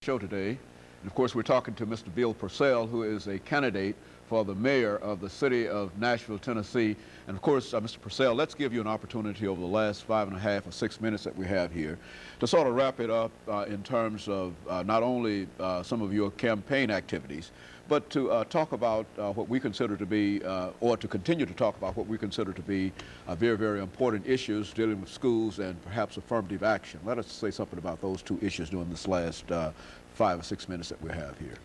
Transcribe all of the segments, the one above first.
Show today. And of course, we're talking to Mr. Bill Purcell, who is a candidate for the mayor of the city of Nashville, Tennessee. And of course, Mr. Purcell, let's give you an opportunity over the last 5.5 or 6 minutes that we have here to sort of wrap it up in terms of not only some of your campaign activities, but to talk about what we consider to be, or to continue to talk about what we consider to be very, very important issues dealing with schools and perhaps affirmative action. Let us say something about those two issues during this last 5 or 6 minutes that we have here.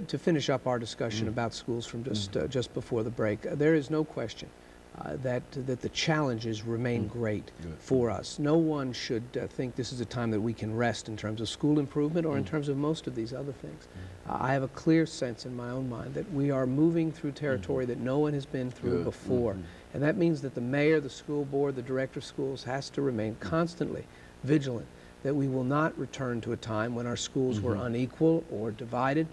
To finish up our discussion about schools from just before the break, there is no question that the challenges remain great for us. No one should think this is a time that we can rest in terms of school improvement or in terms of most of these other things. I have a clear sense in my own mind that we are moving through territory that no one has been through before. And that means that the mayor, the school board, the director of schools has to remain constantly vigilant that we will not return to a time when our schools were unequal or divided,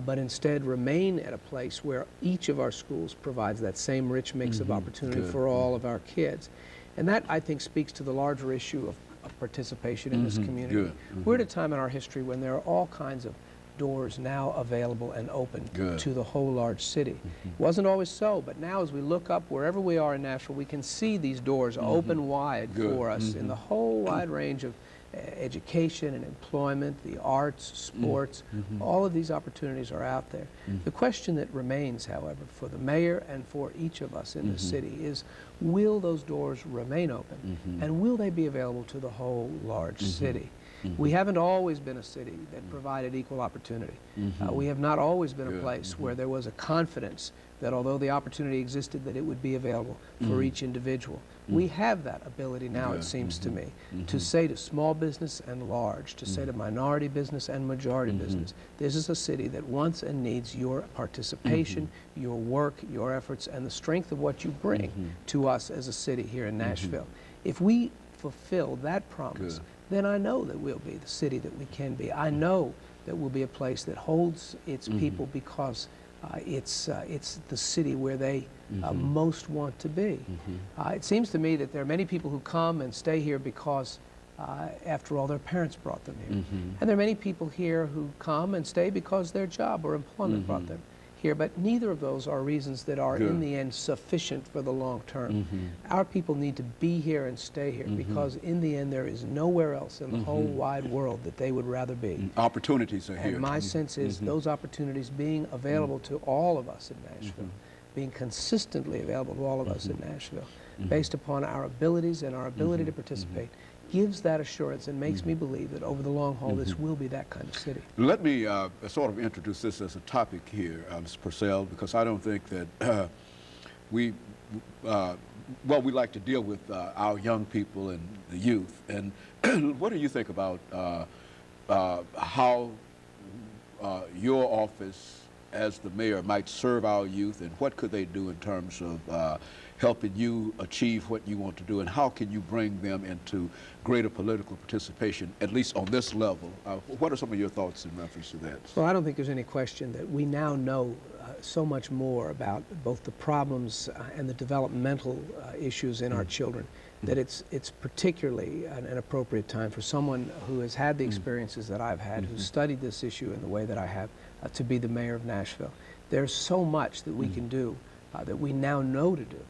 but instead remain at a place where each of our schools provides that same rich mix of opportunity for all of our kids. And that, I think, speaks to the larger issue of participation in this community. We're at a time in our history when there are all kinds of doors now available and open to the whole large city. It wasn't always so, but now as we look up wherever we are in Nashville, we can see these doors open wide for us in the whole wide range of education and employment, the arts, sports, all of these opportunities are out there. The question that remains, however, for the mayor and for each of us in the city is, will those doors remain open and will they be available to the whole large city? We haven't always been a city that provided equal opportunity. We have not always been a place where there was a confidence that although the opportunity existed, that it would be available for each individual. We have that ability now, it seems to me, to say to small business and large, to say to minority business and majority business, this is a city that wants and needs your participation, your work, your efforts, and the strength of what you bring to us as a city here in Nashville. If we fulfill that promise, then I know that we'll be the city that we can be. I know that we'll be a place that holds its people because it's the city where they most want to be. It seems to me that there are many people who come and stay here because, after all, their parents brought them here. And there are many people here who come and stay because their job or employment brought them here, but neither of those are reasons that are in the end sufficient for the long term. Our people need to be here and stay here because in the end there is nowhere else in the whole wide world that they would rather be. Opportunities are here. And my sense is those opportunities being available to all of us in Nashville, being consistently available to all of us in Nashville, based upon our abilities and our ability to participate, gives that assurance and makes me believe that over the long haul this will be that kind of city. Let me sort of introduce this as a topic here, Mr. Purcell, because I don't think that we like to deal with our young people and the youth. And what do you think about how your office as the mayor might serve our youth, and what could they do in terms of helping you achieve what you want to do, and how can you bring them into greater political participation, at least on this level? What are some of your thoughts in reference to that? Well, I don't think there's any question that we now know so much more about both the problems and the developmental issues in our children, that it's particularly an appropriate time for someone who has had the experiences that I've had, who's studied this issue in the way that I have, to be the mayor of Nashville. There's so much that we can do, that we now know to do,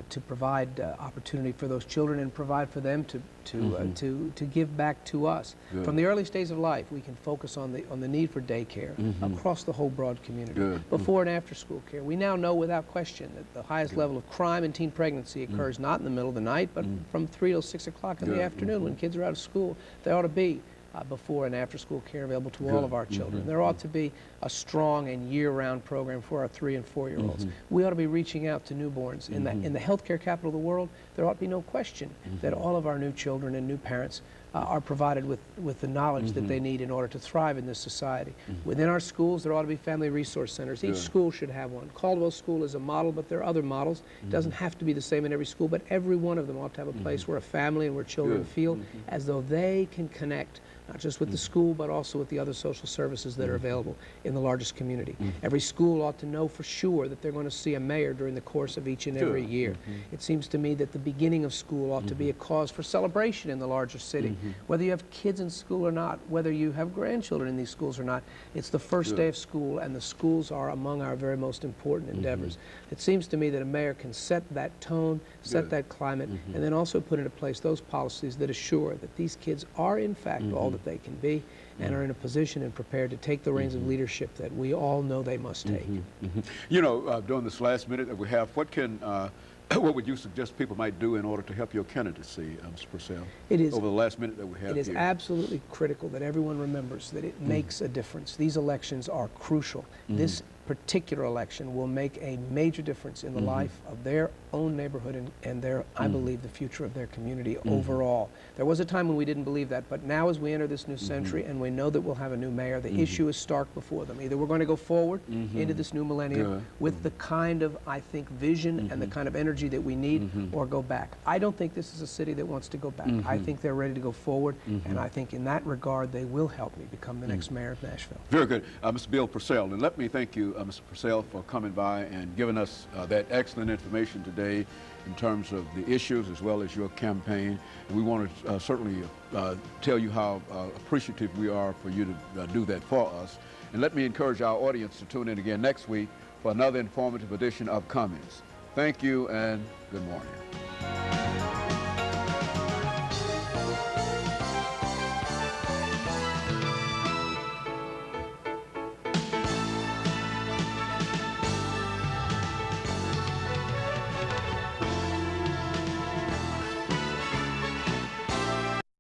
to provide opportunity for those children and provide for them to give back to us. From the earliest days of life, we can focus on the need for daycare across the whole broad community. Before and after school care, we now know without question that the highest level of crime and teen pregnancy occurs not in the middle of the night, but from 3 till 6 o'clock in the afternoon when kids are out of school. There ought to be before and after school care available to all of our children. There ought to be a strong and year-round program for our 3- and 4-year-olds. We ought to be reaching out to newborns. In the healthcare capital of the world, there ought to be no question that all of our new children and new parents are provided with the knowledge that they need in order to thrive in this society. Within our schools, there ought to be family resource centers. Each school should have one. Caldwell School is a model, but there are other models. It doesn't have to be the same in every school, but every one of them ought to have a place where a family and where children feel as though they can connect not just with the school, but also with the other social services that are available in the largest community. Every school ought to know for sure that they're going to see a mayor during the course of each and every year. It seems to me that the beginning of school ought to be a cause for celebration in the larger city. Whether you have kids in school or not, whether you have grandchildren in these schools or not, it's the first day of school, and the schools are among our very most important endeavors. It seems to me that a mayor can set that tone, set that climate, and then also put into place those policies that assure that these kids are in fact all that they can be and are in a position and prepared to take the reins of leadership that we all know they must take. You know, during this last minute that we have, what would you suggest people might do in order to help your candidacy, Mr. Purcell? Over the last minute that we have It is here. absolutely critical that everyone remembers that it makes a difference. These elections are crucial. This particular election will make a major difference in the life of their own neighborhood and their, I believe, the future of their community overall. There was a time when we didn't believe that, but now as we enter this new century and we know that we'll have a new mayor, the issue is stark before them. Either we're going to go forward into this new millennium with the kind of, I think, vision and the kind of energy that we need, or go back. I don't think this is a city that wants to go back. I think they're ready to go forward, and I think in that regard they will help me become the next mayor of Nashville. Very good. Mr. Bill Purcell, and let me thank you, Mr. Purcell, for coming by and giving us that excellent information today in terms of the issues as well as your campaign. And we want to certainly tell you how appreciative we are for you to do that for us. And let me encourage our audience to tune in again next week for another informative edition of Comments. Thank you and good morning.